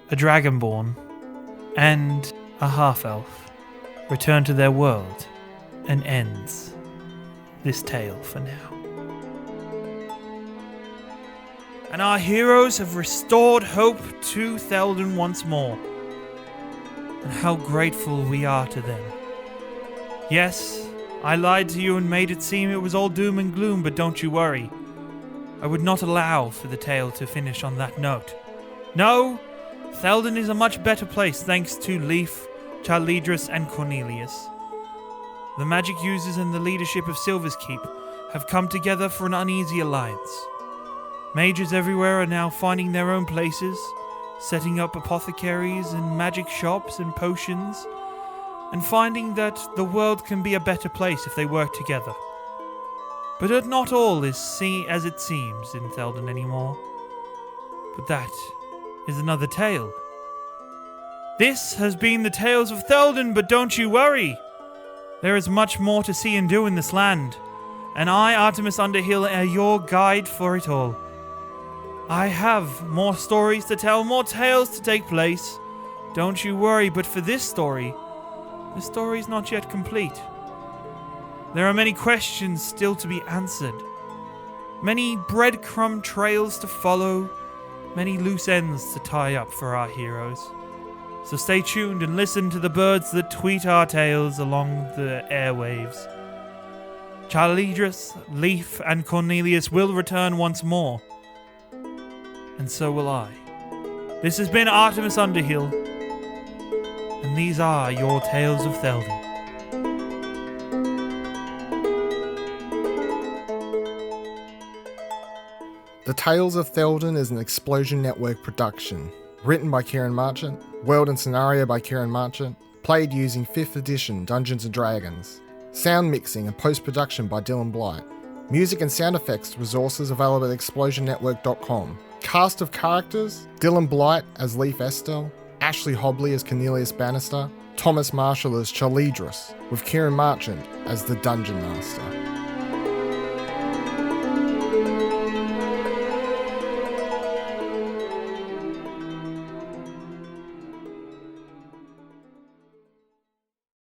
a dragonborn, and a half-elf return to their world and ends this tale for now. And our heroes have restored hope to Theldan once more. And how grateful we are to them. Yes, I lied to you and made it seem it was all doom and gloom, but don't you worry. I would not allow for the tale to finish on that note. No, Theldan is a much better place thanks to Lief, Charlidros and Cornelius. The magic users and the leadership of Silver's Keep have come together for an uneasy alliance. Mages everywhere are now finding their own places, setting up apothecaries and magic shops and potions, and finding that the world can be a better place if they work together. But not all is as it seems in Theldan anymore. But that is another tale. This has been the Tales of Theldan, but don't you worry. There is much more to see and do in this land, and I, Artemis Underhill, am your guide for it all. I have more stories to tell, more tales to take place. Don't you worry, but for this story, the story is not yet complete. There are many questions still to be answered, many breadcrumb trails to follow, many loose ends to tie up for our heroes. So stay tuned and listen to the birds that tweet our tales along the airwaves. Charlidros, Lief, and Cornelius will return once more. And so will I. This has been Artemis Underhill, and these are your Tales of Theldan. The Tales of Theldan is an Explosion Network production. Written by Kieran Marchant, world and scenario by Kieran Marchant, played using 5th edition Dungeons & Dragons. Sound mixing and post-production by Dylan Blight. Music and sound effects resources available at explosionnetwork.com. Cast of characters: Dylan Blight as Lief Estelle, Ashley Hobley as Cornelius Bannister, Thomas Marshall as Charlidros, with Kieran Marchant as the Dungeon Master.